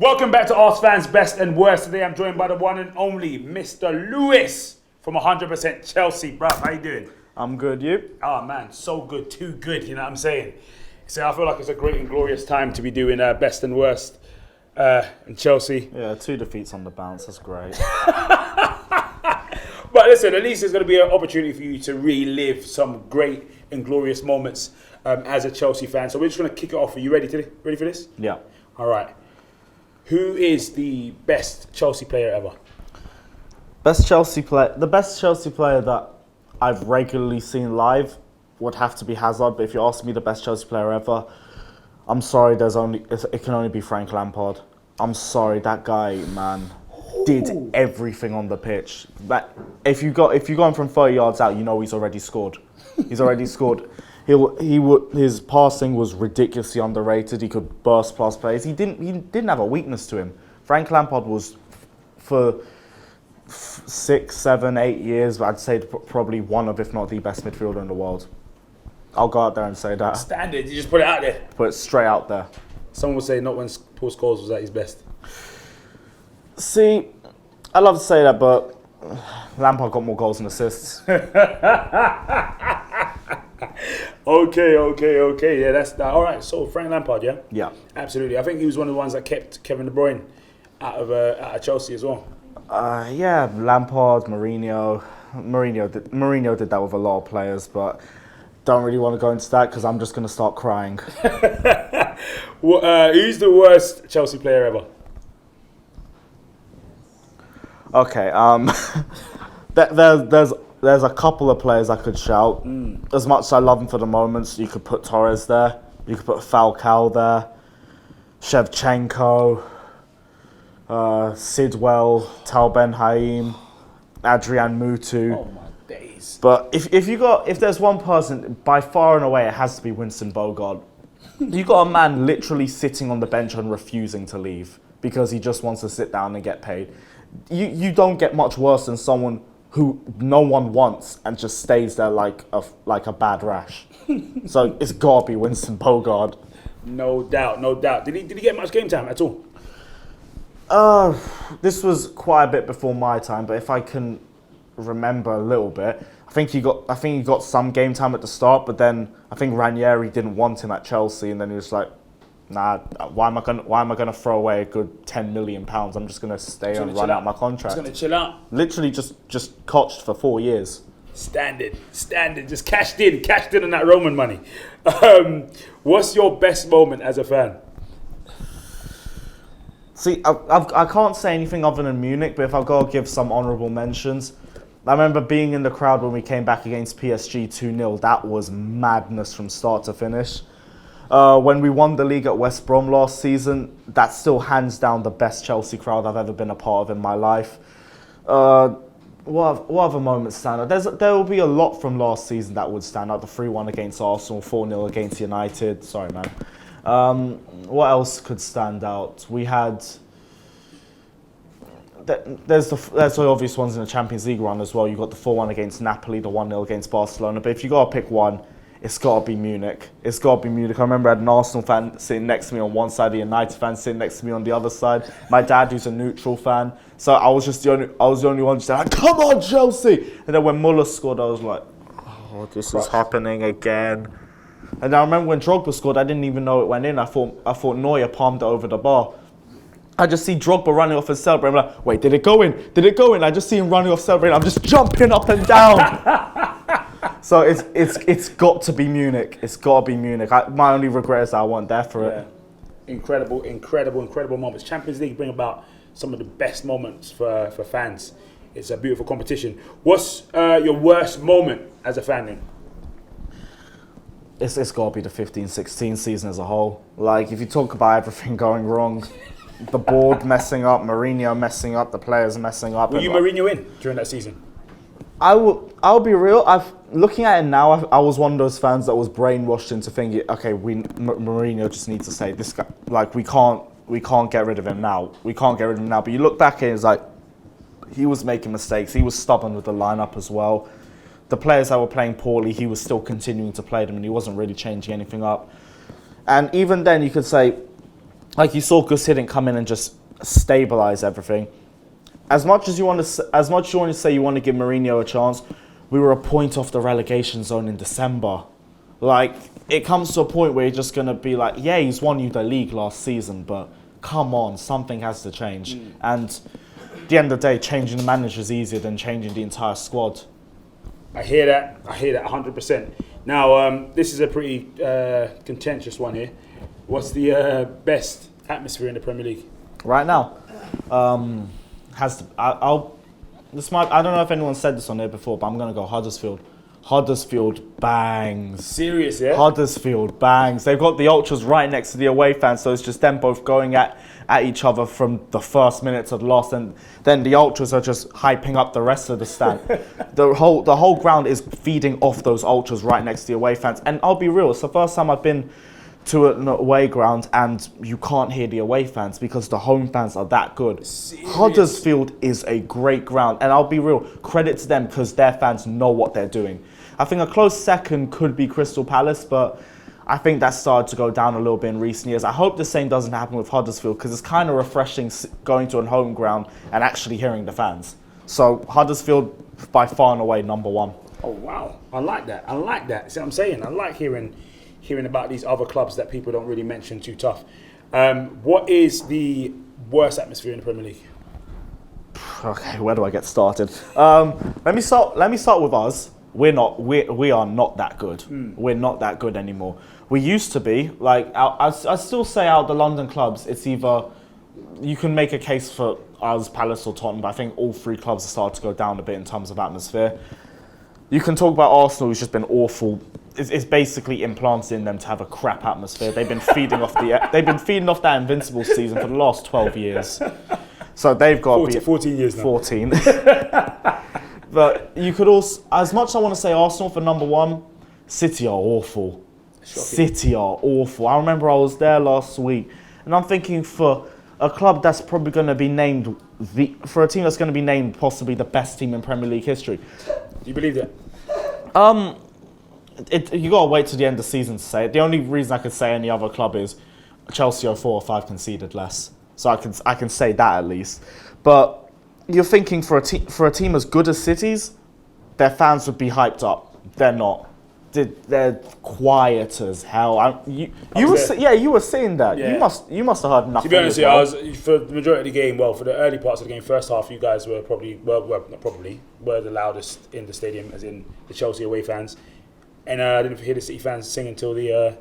Welcome back to AskFans Best and Worst. Today I'm joined by the one and only Mr. Lewis from 100%Chelsea. Bruv, how you doing? I'm good, you? Oh man, so good, too good, you know what I'm saying? So I feel like it's a great and glorious time to be doing Best and Worst in Chelsea. Yeah, 2 defeats on the bounce, that's great. But listen, at least there's going to be an opportunity for you to relive some great and glorious moments as a Chelsea fan. So we're just going to kick it off. Are you ready for this? Yeah. All right. Who is the best Chelsea player ever? The best Chelsea player that I've regularly seen live would have to be Hazard, but if you ask me the best Chelsea player ever, I'm sorry, it can only be Frank Lampard. I'm sorry, that guy, man, did everything on the pitch. But if you got him from 30 yards out, you know he's already scored. He's already scored. His passing was ridiculously underrated. He could burst past players. He didn't have a weakness to him. Frank Lampard was, for 6, 7, 8 years, I'd say probably one of, if not the best midfielder in the world. I'll go out there and say that. Standard, you just put it out there. Put it straight out there. Someone would say not when Paul Scholes was at his best. See, I love to say that, but Lampard got more goals and assists. Okay. Yeah, that's that. All right, so Frank Lampard, yeah? Yeah. Absolutely. I think he was one of the ones that kept Kevin De Bruyne out of Chelsea as well. Yeah, Lampard, Mourinho. Mourinho did that with a lot of players, but don't really want to go into that because I'm just going to start crying. Who's the worst Chelsea player ever? Okay, there's a couple of players I could shout. As much as I love them for the moments, you could put Torres there. You could put Falcao there. Shevchenko. Sidwell. Tal Ben Haim. Adrian Mutu. Oh my days. But if there's one person, by far and away, it has to be Winston Bogart. You got a man literally sitting on the bench and refusing to leave because he just wants to sit down and get paid. You don't get much worse than someone who no one wants and just stays there like a bad rash. So it's gotta be Winston Bogart. No doubt. Did he get much game time at all? This was quite a bit before my time, but if I can remember a little bit, I think he got some game time at the start, but then I think Ranieri didn't want him at Chelsea, and then he was like, nah, why am I gonna throw away a good £10 million? I'm just gonna stay and run out my contract. Just gonna chill out. Literally just coached for 4 years. Standard. Just cashed in on that Roman money. What's your best moment as a fan? See, I can't say anything other than Munich, but if I've got to give some honourable mentions, I remember being in the crowd when we came back against PSG 2-0. That was madness from start to finish. When we won the league at West Brom last season, that's still hands down the best Chelsea crowd I've ever been a part of in my life. What other moments stand out? There will be a lot from last season that would stand out. The 3-1 against Arsenal, 4-0 against United. Sorry, man. What else could stand out? We had... There's the obvious ones in the Champions League run as well. You got the 4-1 against Napoli, the 1-0 against Barcelona. But if you got to pick one, it's got to be Munich. I remember I had an Arsenal fan sitting next to me on one side, a United fan sitting next to me on the other side. My dad, who's a neutral fan, so I was the only one just like, "Come on, Chelsea!" And then when Muller scored, I was like, "Oh, this is happening again." And I remember when Drogba scored, I didn't even know it went in. I thought Neuer palmed it over the bar. I just see Drogba running off and celebrating. I'm like, wait, did it go in? I just see him running off celebrating. I'm just jumping up and down. So it's got to be Munich. It's got to be Munich. My only regret is that I wasn't there for it. Incredible moments. Champions League bring about some of the best moments for fans. It's a beautiful competition. What's your worst moment as a fan then? It's got to be the 15-16 season as a whole. Like, if you talk about everything going wrong, the board messing up, Mourinho messing up, the players messing up. Were you Mourinho in during that season? I'll be real. Looking at it now, I was one of those fans that was brainwashed into thinking, okay, Mourinho just needs to say this guy. Like, we can't get rid of him now. But you look back and it's like he was making mistakes. He was stubborn with the lineup as well. The players that were playing poorly, he was still continuing to play them, and he wasn't really changing anything up. And even then, you could say Like you saw Gus Hiddink come in and just stabilise everything. As much as you want to say you want to give Mourinho a chance, we were a point off the relegation zone in December. Like, it comes to a point where you're just going to be like, yeah, he's won you the league last season, but come on, something has to change. And at the end of the day, changing the manager is easier than changing the entire squad. I hear that 100%. Now, this is a pretty contentious one here. What's the best atmosphere in the Premier League? Right now, I don't know if anyone said this on there before, but I'm going to go Huddersfield. Huddersfield bangs. Serious, yeah? Huddersfield bangs. They've got the ultras right next to the away fans, so it's just them both going at each other from the first minute to the last, and then the ultras are just hyping up the rest of the stand. the whole ground is feeding off those ultras right next to the away fans. And I'll be real, it's the first time I've been to an away ground and you can't hear the away fans because the home fans are that good. Serious? Huddersfield is a great ground, and I'll be real, credit to them because their fans know what they're doing. I think a close second could be Crystal Palace, but I think that started to go down a little bit in recent years. I hope the same doesn't happen with Huddersfield because it's kind of refreshing going to a home ground and actually hearing the fans. So Huddersfield, by far and away, number one. Oh, wow. I like that. See what I'm saying? I like hearing about these other clubs that people don't really mention too tough. What is the worst atmosphere in the Premier League? Okay, where do I get started? Let me start with us. We are not that good. We're not that good anymore. We used to be. Like I still say out of the London clubs, it's either you can make a case for us, Palace or Tottenham, but I think all three clubs have started to go down a bit in terms of atmosphere. You can talk about Arsenal, who's just been awful. It's basically implanted in them to have a crap atmosphere. They've been feeding off that Invincible season for the last 12 years. So they've got 14 years now. 14. But you could also, as much as I want to say Arsenal for number one, City are awful. Shocking. City are awful. I remember I was there last week, and I'm thinking for a club that's probably going to be named for a team that's going to be named possibly the best team in Premier League history. Do you believe that? You got to wait till the end of the season to say it. The only reason I could say any other club is Chelsea are 4 or 5 conceded less, so I can say that at least. But you're thinking for a team as good as City's, their fans would be hyped up. They're not. They're quiet as hell. You were saying that. Yeah. You must have heard nothing. To be honest, I was for the majority of the game. Well, for the early parts of the game, first half, you guys were were the loudest in the stadium, as in the Chelsea away fans, and I didn't hear the City fans sing until the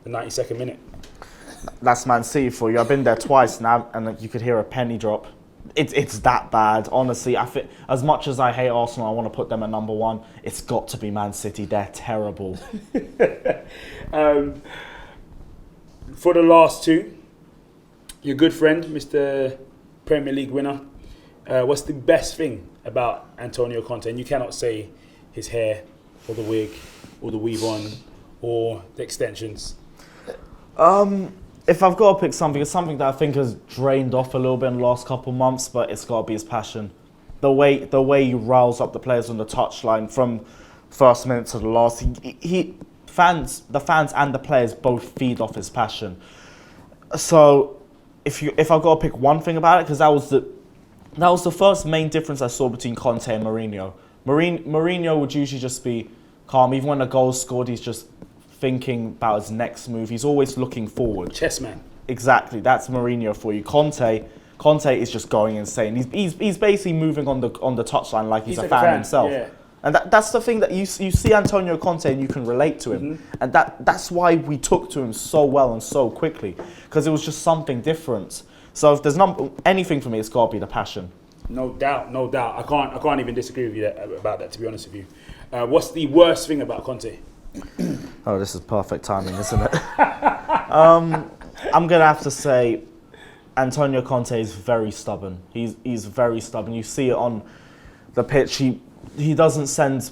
92nd minute. That's Man City for you. I've been there twice now, and you could hear a penny drop. It's that bad, honestly. I think as much as I hate Arsenal, I want to put them at number one. It's got to be Man City. They're terrible. For the last two, your good friend, Mr. Premier League winner, what's the best thing about Antonio Conte? And you cannot say his hair, or the wig, or the weave on, or the extensions. If I've got to pick something, it's something that I think has drained off a little bit in the last couple of months, but it's got to be his passion. The way he riles up the players on the touchline from first minute to the last. The fans and the players both feed off his passion. So if I've got to pick one thing about it, because that was the first main difference I saw between Conte and Mourinho. Mourinho would usually just be calm. Even when a goal's scored, he's just thinking about his next move. He's always looking forward. Chessman. Exactly. That's Mourinho for you. Conte is just going insane. He's basically moving on the touchline like he's a fan himself. Yeah. And that's the thing that you see Antonio Conte and you can relate to him. Mm-hmm. And that's why we took to him so well and so quickly, because it was just something different. So if there's anything for me, it's got to be the passion. No doubt. I can't even disagree with you about that, to be honest with you. What's the worst thing about Conte? Oh, this is perfect timing, isn't it? I'm going to have to say Antonio Conte is very stubborn. He's very stubborn. You see it on the pitch. He doesn't send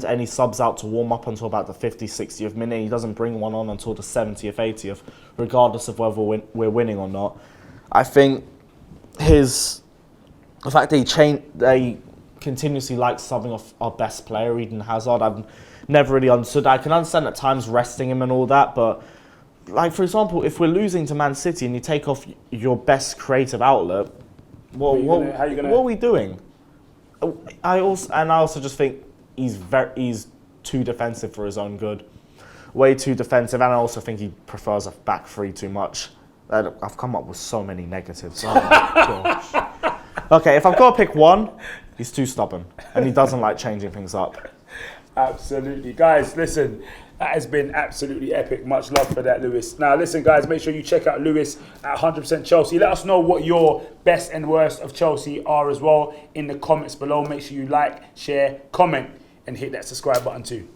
any subs out to warm up until about the 50th, 60th minute. He doesn't bring one on until the 70th, 80th, regardless of whether we're winning or not. I think the fact that they continuously like subbing off our best player, Eden Hazard, I've never really understood. I can understand at times resting him and all that, but like for example, if we're losing to Man City and you take off your best creative outlet, what are we doing? I also just think he's too defensive for his own good, way too defensive, and I also think he prefers a back three too much. I've come up with so many negatives. Oh my gosh. Okay, if I've got to pick one, he's too stubborn and he doesn't like changing things up. Absolutely. Guys, listen, that has been absolutely epic. Much love for that, Lewis. Now, listen, guys, make sure you check out Lewis at 100% Chelsea. Let us know what your best and worst of Chelsea are as well in the comments below. Make sure you like, share, comment, and hit that subscribe button too.